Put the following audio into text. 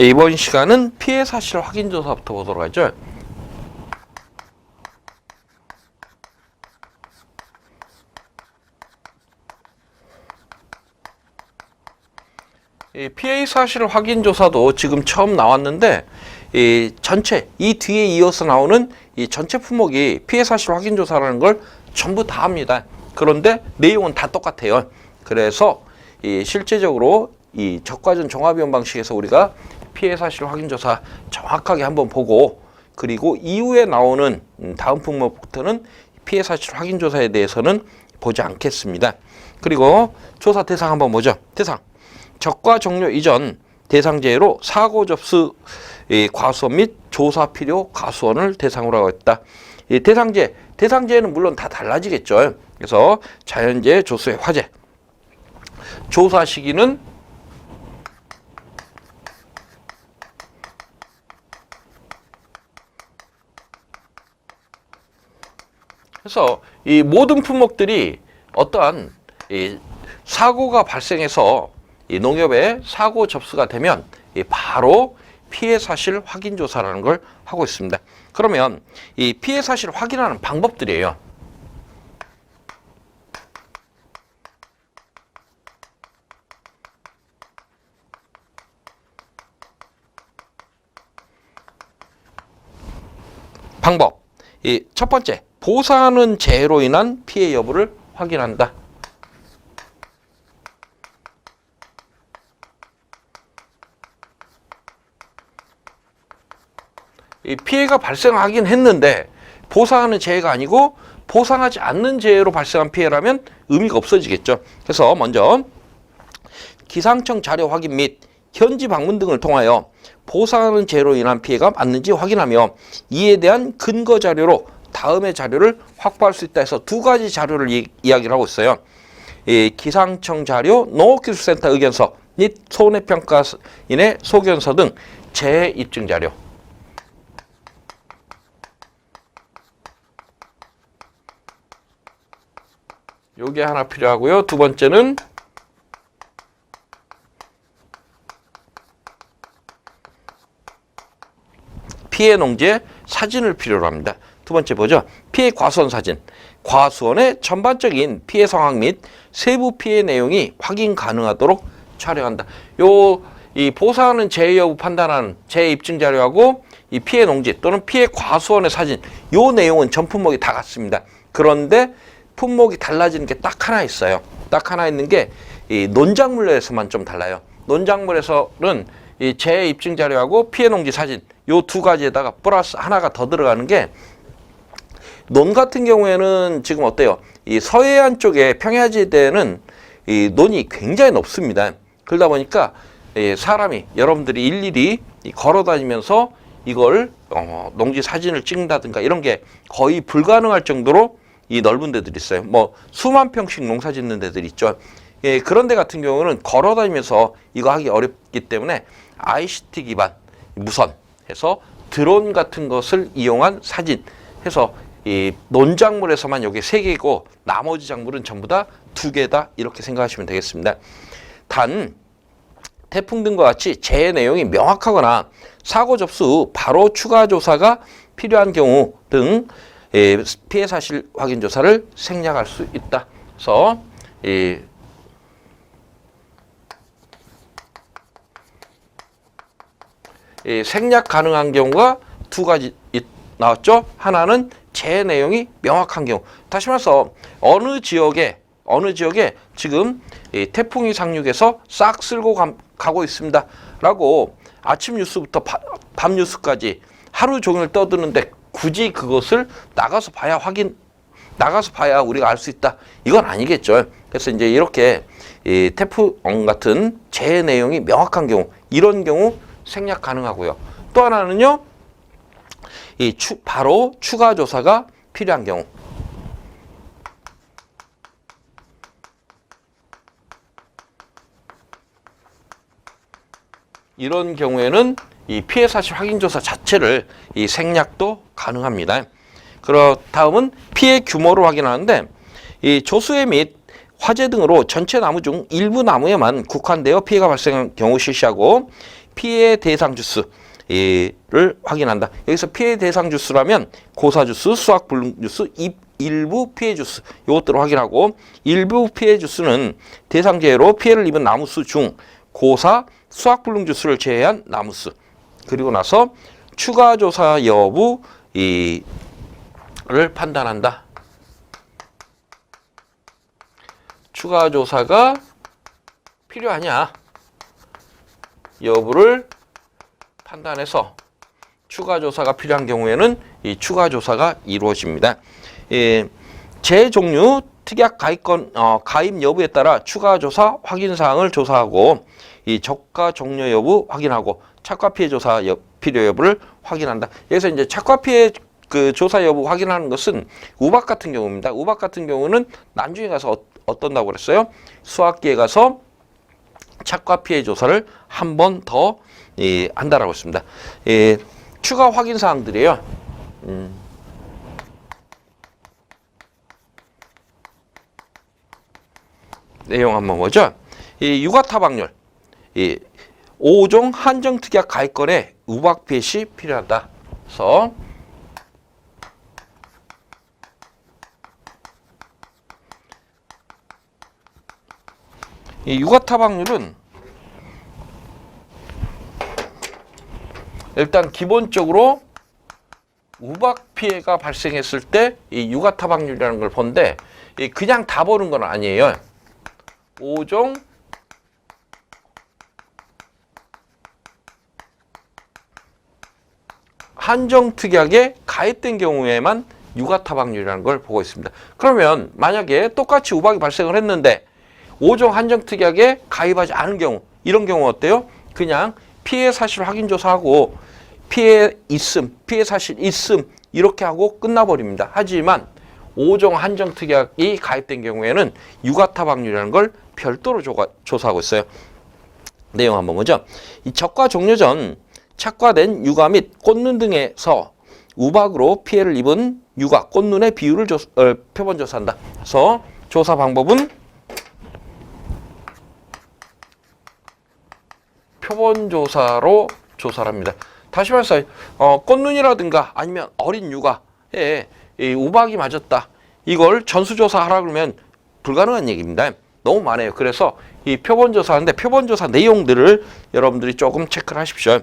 이번 시간은 피해 사실 확인 조사부터 보도록 하죠. 이 피해 사실 확인 조사도 지금 처음 나왔는데 이 뒤에 이어서 나오는 이 전체 품목이 피해 사실 확인 조사라는 걸 전부 다 합니다. 그런데 내용은 다 똑같아요. 그래서 이 실제적으로 이 적과전 종합이용 방식에서 우리가 피해 사실 확인 조사 정확하게 한번 보고, 그리고 이후에 나오는 다음 품목부터는 피해 사실 확인 조사에 대해서는 보지 않겠습니다. 그리고 조사 대상 한번 보죠. 대상. 적과 종료 이전 대상 제외로 사고 접수 과수원 및 조사 필요 과수원을 대상으로 하고 있다. 이 대상제는 물론 다 달라지겠죠. 그래서 자연재해, 조수의 화재. 조사 시기는 그래서 이 모든 품목들이 어떠한 이 사고가 발생해서 이 농협에 사고 접수가 되면 바로 피해 사실 확인 조사라는 걸 하고 있습니다. 그러면 이 피해 사실 확인하는 방법들이에요. 방법. 이 첫 번째, 보상하는 재해로 인한 피해 여부를 확인한다. 이 피해가 발생하긴 했는데 보상하는 재해가 아니고 보상하지 않는 재해로 발생한 피해라면 의미가 없어지겠죠. 그래서 먼저 기상청 자료 확인 및 현지 방문 등을 통하여 보상하는 재해로 인한 피해가 맞는지 확인하며 이에 대한 근거 자료로 다음의 자료를 확보할 수 있다 해서 두 가지 자료를 이야기를 하고 있어요. 이 기상청 자료, 농업기술센터 의견서 및 손해평가인의 소견서 등 재해 입증 자료. 요게 하나 필요하고요. 두 번째는 피해 농지의 사진을 필요로 합니다. 두 번째 보죠. 피해 과수원 사진. 과수원의 전반적인 피해 상황 및 세부 피해 내용이 확인 가능하도록 촬영한다. 이 보상하는 재해 여부 판단하는 재해 입증 자료하고 이 피해 농지 또는 피해 과수원의 사진, 요 내용은 전 품목이 다 같습니다. 그런데 품목이 달라지는 게 딱 하나 있어요. 딱 하나 있는 게 이 논작물에서만 좀 달라요. 논작물에서는 이 재해 입증 자료하고 피해 농지 사진, 요 두 가지에다가 플러스 하나가 더 들어가는 게, 논 같은 경우에는 지금 어때요? 이 서해안 쪽에 평야지대는 이 논이 굉장히 높습니다. 그러다 보니까 사람이, 여러분들이 일일이 걸어 다니면서 이걸 농지 사진을 찍는다든가 이런 게 거의 불가능할 정도로 이 넓은 데들이 있어요. 뭐 수만 평씩 농사 짓는 데들 있죠. 예, 그런 데 같은 경우는 걸어 다니면서 이거 하기 어렵기 때문에 ICT 기반 무선 해서 드론 같은 것을 이용한 사진 해서 이 논작물에서만 여기 3개고 나머지 작물은 전부 다 2개다, 이렇게 생각하시면 되겠습니다. 단 태풍 등과 같이 재해 내용이 명확하거나 사고 접수 후 바로 추가 조사가 필요한 경우 등 피해 사실 확인 조사를 생략할 수 있다. 그래서 생략 가능한 경우가 두 가지 나왔죠. 하나는 재해 내용이 명확한 경우. 다시 말해서 어느 지역에 지금 태풍이 상륙해서 싹 쓸고 가고 있습니다 라고 아침 뉴스부터 밤 뉴스까지 하루 종일 떠드는데 굳이 그것을 나가서 봐야 우리가 알 수 있다, 이건 아니겠죠. 그래서 이제 이렇게 태풍 같은 재해 내용이 명확한 경우, 이런 경우 생략 가능하고요. 또 하나는요, 바로 추가 조사가 필요한 경우. 이런 경우에는 이 피해 사실 확인 조사 자체를 생략도 가능합니다. 다음은 피해 규모를 확인하는데, 이 조수해 및 화재 등으로 전체 나무 중 일부 나무에만 국한되어 피해가 발생한 경우 실시하고, 피해 대상 주수를 확인한다. 여기서 피해 대상 주수라면 고사 주수, 수학 불능 주수, 일부 피해 주수 이것들을 확인하고, 일부 피해 주수는 대상재해로 피해를 입은 나무수 중 고사, 수학 불능 주수를 제외한 나무수. 그리고 나서 추가 조사 여부를 판단한다. 추가 조사가 필요하냐 여부를 판단해서 추가 조사가 필요한 경우에는 이 추가 조사가 이루어집니다. 재종류 특약 가입건 가입 여부에 따라 추가 조사 확인 사항을 조사하고, 이 적가 종료 여부 확인하고, 착과 피해 조사 필요 여부를 확인한다. 여기서 이제 착과 피해 그 조사 여부 확인하는 것은 우박 같은 경우입니다. 우박 같은 경우는 나중에 가서 어떤다고 그랬어요? 수학기에 가서 착과 피해 조사를 한 번 더 한다라고 했습니다. 추가 확인 사항들이에요. 내용 한번 보죠. 이 유가타박률, 5종 한정특약 가입건에 우박 피해 시 필요하다. 그래서 이 유가타박률은 일단 기본적으로 우박 피해가 발생했을 때 이 유가타박률이라는 걸 보는데, 그냥 다 보는 건 아니에요. 5종 한정특약에 가입된 경우에만 유가타박률이라는 걸 보고 있습니다. 그러면 만약에 똑같이 우박이 발생을 했는데 5종 한정특약에 가입하지 않은 경우, 이런 경우 어때요? 그냥 피해 사실 확인 조사하고 피해 있음, 피해 사실 있음 이렇게 하고 끝나버립니다. 하지만 5종 한정특약이 가입된 경우에는 유가타박률이라는 걸 별도로 조사하고 있어요. 내용 한번 보죠. 이 적과 종료 전 착과된 유가 및 꽃눈 등에서 우박으로 피해를 입은 유가, 꽃눈의 비율을 표본 조사한다. 그래서 조사 방법은 표본 조사로 조사를 합니다. 다시 말해서 꽃눈이라든가 아니면 어린 유가에 이 우박이 맞았다. 이걸 전수조사하라 그러면 불가능한 얘기입니다. 너무 많아요. 그래서 이 표본조사하는데 표본조사 내용들을 여러분들이 조금 체크를 하십시오.